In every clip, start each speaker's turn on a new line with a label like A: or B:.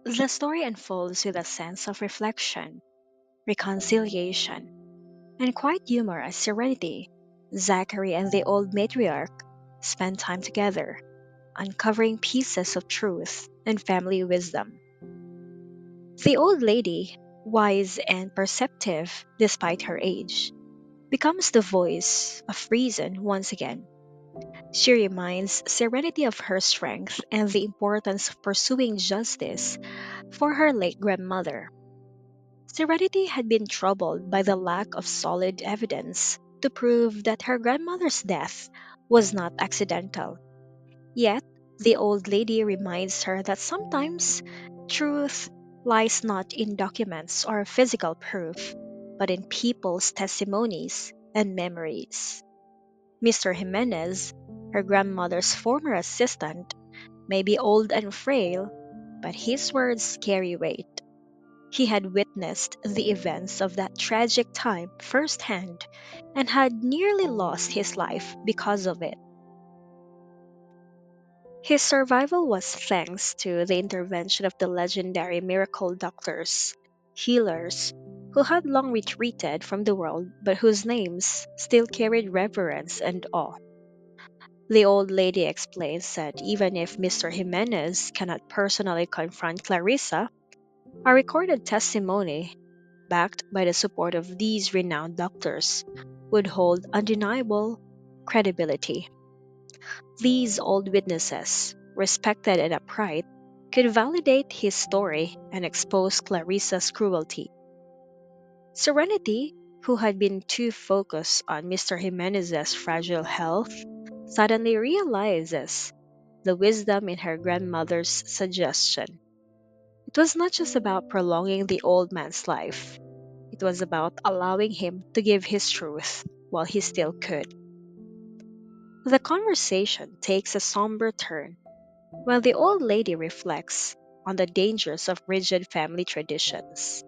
A: The story unfolds with a sense of reflection, reconciliation, and quiet humor as Serenity, Zachary, and the old matriarch spend time together, uncovering pieces of truth and family wisdom. The old lady, wise and perceptive despite her age, becomes the voice of reason once again. She reminds Serenity of her strength and the importance of pursuing justice for her late grandmother. Serenity had been troubled by the lack of solid evidence to prove that her grandmother's death was not accidental. Yet, the old lady reminds her that sometimes truth lies not in documents or physical proof, but in people's testimonies and memories. Mr. Jimenez, her grandmother's former assistant, may be old and frail, but his words carry weight. He had witnessed the events of that tragic time firsthand and had nearly lost his life because of it. His survival was thanks to the intervention of the legendary miracle doctors, healers, who had long retreated from the world but whose names still carried reverence and awe. The old lady explains that even if Mr. Jimenez cannot personally confront Clarissa, a recorded testimony, backed by the support of these renowned doctors, would hold undeniable credibility. These old witnesses, respected and upright, could validate his story and expose Clarissa's cruelty. Serenity, who had been too focused on Mr. Jimenez's fragile health, suddenly realizes the wisdom in her grandmother's suggestion. It was not just about prolonging the old man's life, it was about allowing him to give his truth while he still could. The conversation takes a somber turn while the old lady reflects on the dangers of rigid family traditions.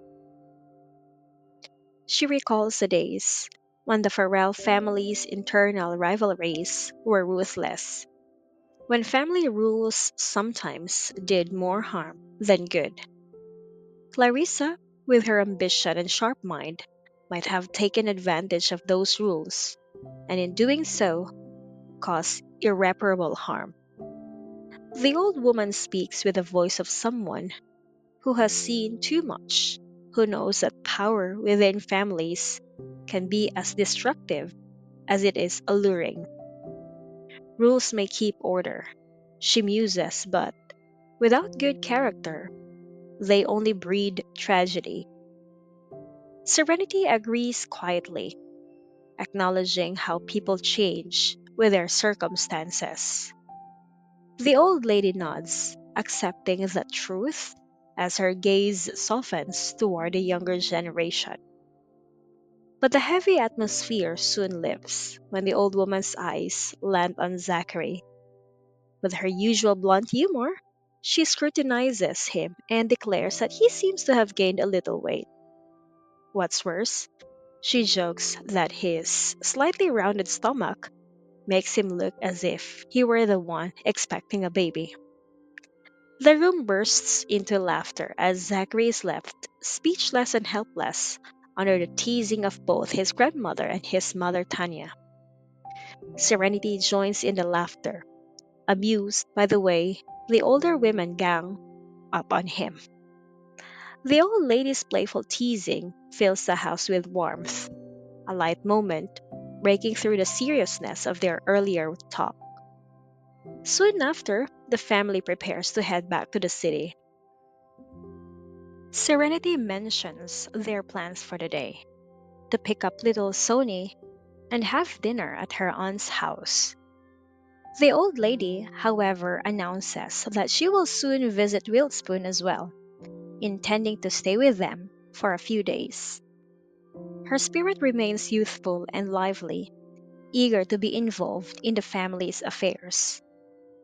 A: She recalls the days when the Farrell family's internal rivalries were ruthless, when family rules sometimes did more harm than good. Clarissa, with her ambition and sharp mind, might have taken advantage of those rules, and in doing so, caused irreparable harm. The old woman speaks with the voice of someone who has seen too much, who knows that power within families can be as destructive as it is alluring. Rules may keep order, she muses, but without good character, they only breed tragedy. Serenity agrees quietly, acknowledging how people change with their circumstances. The old lady nods, accepting the truth as her gaze softens toward the younger generation. But the heavy atmosphere soon lifts when the old woman's eyes land on Zachary. With her usual blunt humor, she scrutinizes him and declares that he seems to have gained a little weight. What's worse, she jokes that his slightly rounded stomach makes him look as if he were the one expecting a baby. The room bursts into laughter as Zachary is left speechless and helpless under the teasing of both his grandmother and his mother Tanya. Serenity joins in the laughter, amused by the way the older women gang up on him. The old lady's playful teasing fills the house with warmth, a light moment breaking through the seriousness of their earlier talk. Soon after, the family prepares to head back to the city. Serenity mentions their plans for the day to pick up little Sony and have dinner at her aunt's house. The old lady, however, announces that she will soon visit Wilspoon as well, intending to stay with them for a few days. Her spirit remains youthful and lively, eager to be involved in the family's affairs.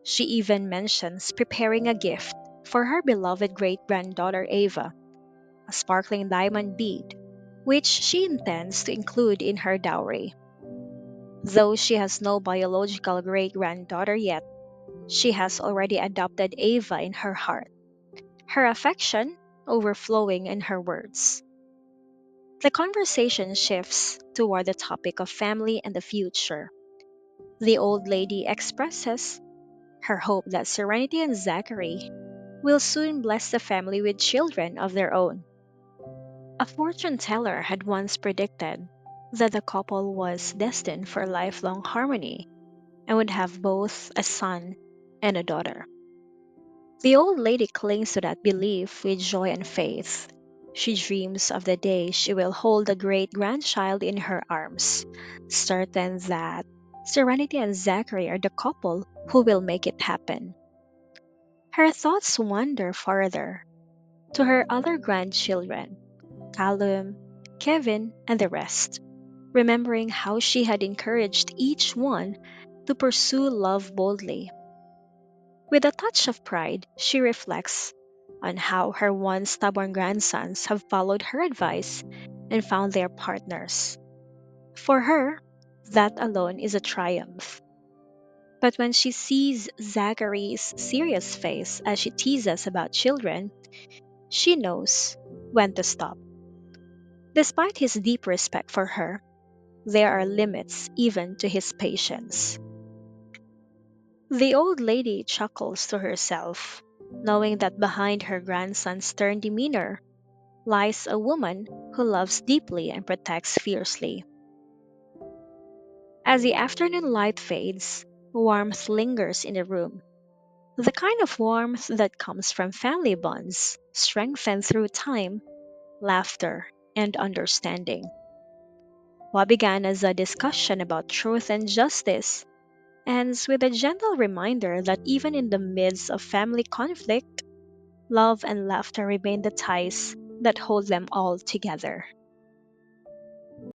A: She even mentions preparing a gift for her beloved great granddaughter Ava, a sparkling diamond bead, which she intends to include in her dowry. Though she has no biological great granddaughter yet, she has already adopted Ava in her heart. her affection overflowing in her words. The conversation shifts toward the topic of family and the future. The old lady expresses her hope that Serenity and Zachary will soon bless the family with children of their own. A fortune teller had once predicted that the couple was destined for lifelong harmony and would have both a son and a daughter. The old lady clings to that belief with joy and faith. She dreams of the day she will hold a great grandchild in her arms, certain that Serenity and Zachary are the couple who will make it happen. Her thoughts wander farther to her other grandchildren, Callum, Kevin, and the rest, remembering how she had encouraged each one to pursue love boldly. With a touch of pride, she reflects on how her once stubborn grandsons have followed her advice and found their partners. For her, that alone is a triumph. But when she sees Zachary's serious face as she teases about children, she knows when to stop. Despite his deep respect for her, there are limits even to his patience. The old lady chuckles to herself, knowing that behind her grandson's stern demeanor lies a woman who loves deeply and protects fiercely. As the afternoon light fades, warmth lingers in the room. The kind of warmth that comes from family bonds, strengthened through time, laughter, and understanding. What began as a discussion about truth and justice ends with a gentle reminder that even in the midst of family conflict, love and laughter remain the ties that hold them all together.